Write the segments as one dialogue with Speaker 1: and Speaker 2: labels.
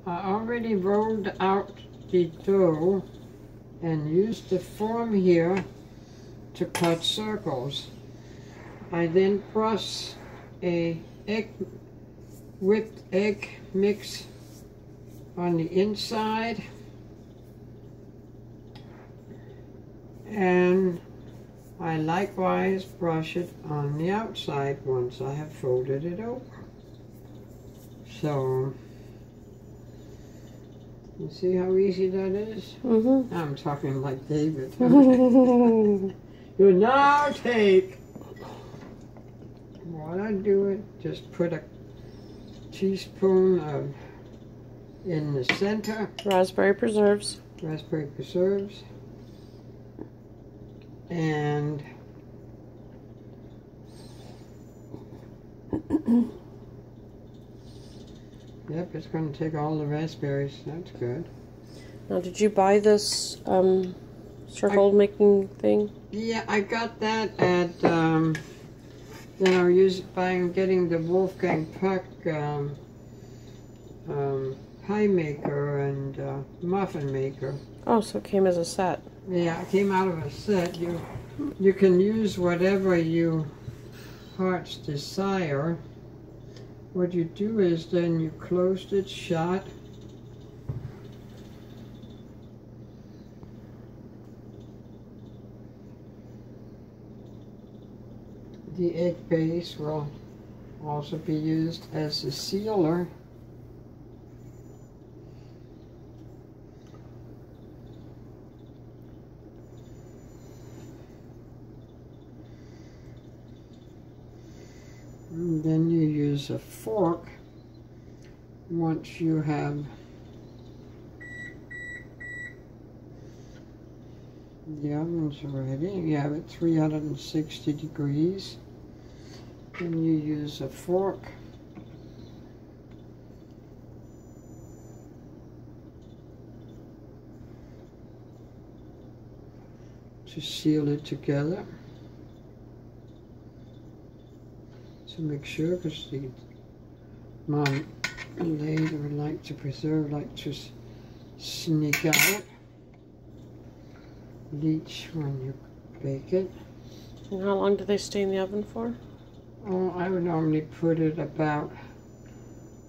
Speaker 1: I already rolled out the dough and used the form here to cut circles. I then press a whipped egg mix on the inside, and I likewise brush it on the outside once I have folded it over. So, you see how easy that is?
Speaker 2: Mm-hmm.
Speaker 1: I'm talking like David. You now take, while I do it, just put a teaspoon of, in the center,
Speaker 2: Raspberry preserves.
Speaker 1: Raspberry preserves, and yep, it's going to take all the raspberries. That's good.
Speaker 2: Now, did you buy this circle making thing?
Speaker 1: Yeah, I got that at, getting the Wolfgang Puck pie maker and muffin maker.
Speaker 2: Oh, so it came as a set.
Speaker 1: Yeah, it came out of a set. You can use whatever you heart's desire. What you do is then you close it shut. The egg base will also be used as a sealer. And then you use a fork once you have the oven's ready. You have it 360 degrees. Then you use a fork to seal it together. So make sure, because my lady would like to preserve, like to sneak out, leach when you bake it.
Speaker 2: And how long do they stay in the oven for?
Speaker 1: Oh, I would normally put it about,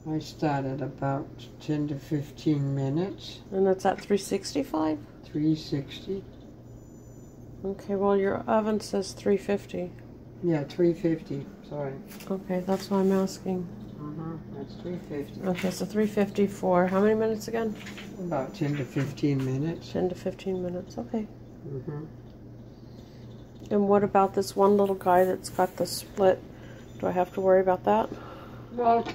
Speaker 1: I start at about 10 to 15 minutes.
Speaker 2: And that's at 365?
Speaker 1: 360.
Speaker 2: Okay, well your oven says 350.
Speaker 1: Yeah, 350, sorry.
Speaker 2: Okay, that's why I'm asking.
Speaker 1: That's 350.
Speaker 2: Okay, so 350 for how many minutes again?
Speaker 1: About 10 to 15 minutes.
Speaker 2: 10 to 15 minutes, okay. And what about this one little guy that's got the split? Do I have to worry about that?
Speaker 1: Well,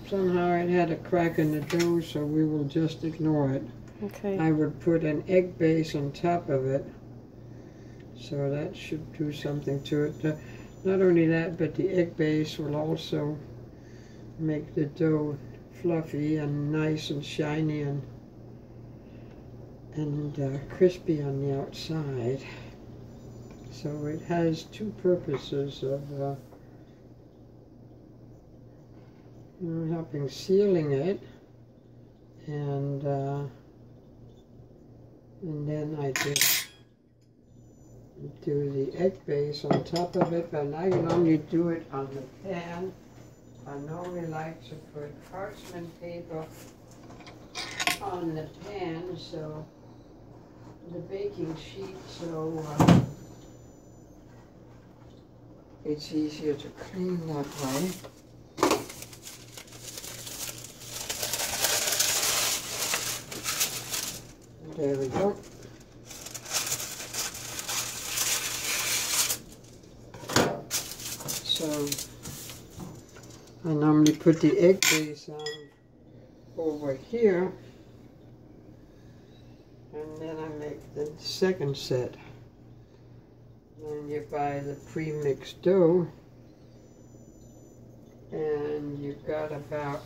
Speaker 1: somehow it had a crack in the dough, so we will just ignore it.
Speaker 2: Okay.
Speaker 1: I would put an egg base on top of it, so that should do something to it. Not only that, but the egg base will also make the dough fluffy and nice and shiny and crispy on the outside. So it has two purposes of helping sealing it, and then I just do the egg base on top of it, but I normally do it on the pan. I normally like to put parchment paper on the pan, so the baking sheet, so it's easier to clean that way. There we go. So I normally put the egg base on over here, and then I make the second set. Then you buy the pre-mixed dough, and you've got about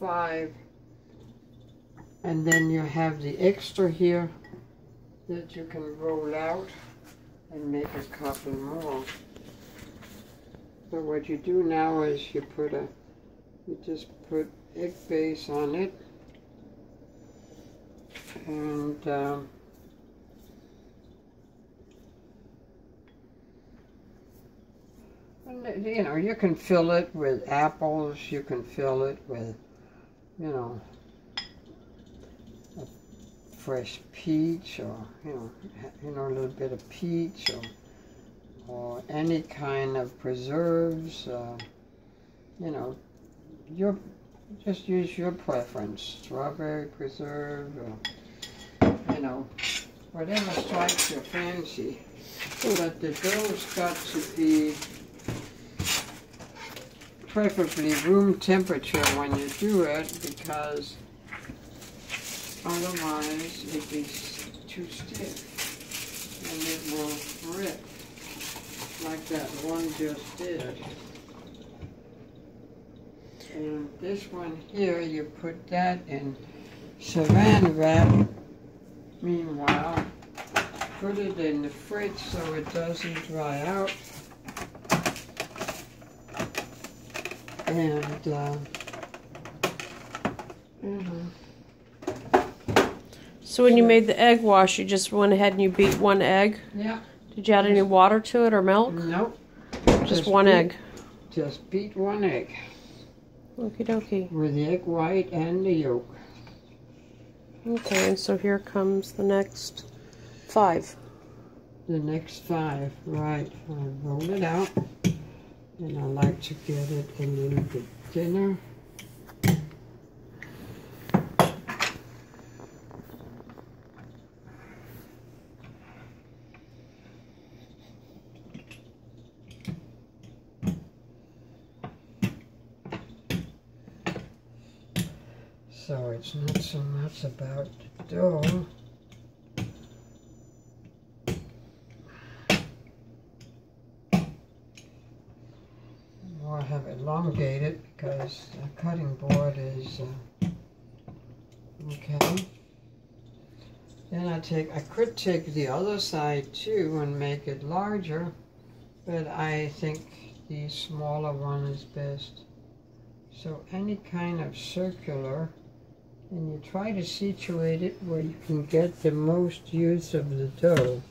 Speaker 1: 5, and then you have the extra here that you can roll out and make a couple more. So what you do now is you just put egg base on it, and you know, you can fill it with apples, you can fill it with, you know, a fresh peach, or you know, a little bit of peach, or any kind of preserves. You know, just use your preference. Strawberry preserve, or, you know, whatever strikes your fancy. But the dough's got to be preferably room temperature when you do it, because otherwise it'd be too stiff and it will rip like that one just did. And this one here, you put that in Saran wrap. Meanwhile, put it in the fridge so it doesn't dry out. And
Speaker 2: So when you made the egg wash, you just went ahead and you beat one egg?
Speaker 1: Yeah.
Speaker 2: Did you add any water to it or milk?
Speaker 1: Nope.
Speaker 2: Just one egg.
Speaker 1: Just beat one egg.
Speaker 2: Okie dokie.
Speaker 1: With the egg white and the yolk.
Speaker 2: Okay, and so here comes the next 5.
Speaker 1: The next 5, right. I roll it out. And I like to get it a little bit thinner. So it's not so much about the dough. Or have it elongated, because the cutting board is okay. Then I could take the other side too and make it larger, but I think the smaller one is best. So any kind of circular, and you try to situate it where you can get the most use of the dough.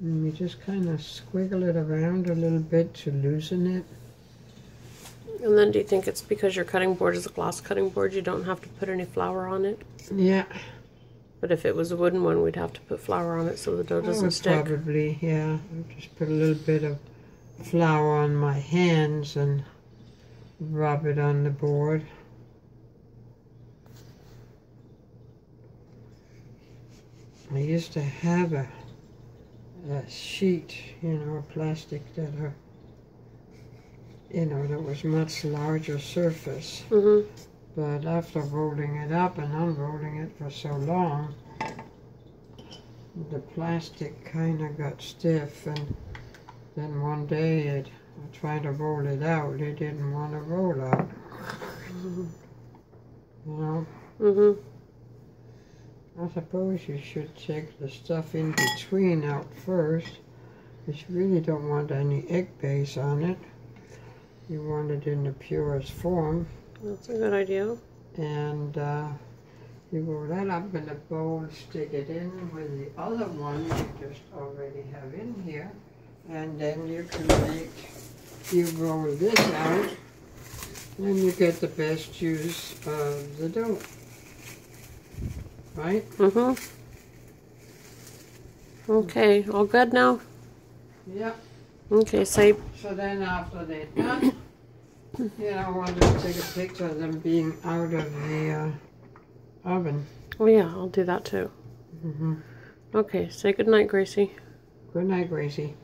Speaker 1: And you just kind of squiggle it around a little bit to loosen it.
Speaker 2: And then do you think it's because your cutting board is a glass cutting board, you don't have to put any flour on it?
Speaker 1: Yeah.
Speaker 2: But if it was a wooden one, we'd have to put flour on it so the dough doesn't stick.
Speaker 1: Probably, yeah. I'll just put a little bit of flour on my hands and rub it on the board. I used to have a sheet, you know, a plastic that that was much larger surface.
Speaker 2: Mm-hmm.
Speaker 1: But after rolling it up and unrolling it for so long, the plastic kind of got stiff, and then one day I tried to roll it out. It didn't want to roll out.
Speaker 2: Mm-hmm.
Speaker 1: You know?
Speaker 2: Mm-hmm.
Speaker 1: I suppose you should check the stuff in between out first, because you really don't want any egg base on it. You want it in the purest form.
Speaker 2: That's a good idea.
Speaker 1: And you roll that up in a bowl, stick it in with the other one you just already have in here, and then you roll this out, and you get the best use of the dough. Right?
Speaker 2: Mm-hmm. Okay, all good now?
Speaker 1: Yep.
Speaker 2: Okay,
Speaker 1: So then after they're done, I'll just take a picture of them being out of the oven.
Speaker 2: Oh yeah, I'll do that too.
Speaker 1: Mm-hmm.
Speaker 2: Okay, say good night, Gracie.
Speaker 1: Good night, Gracie.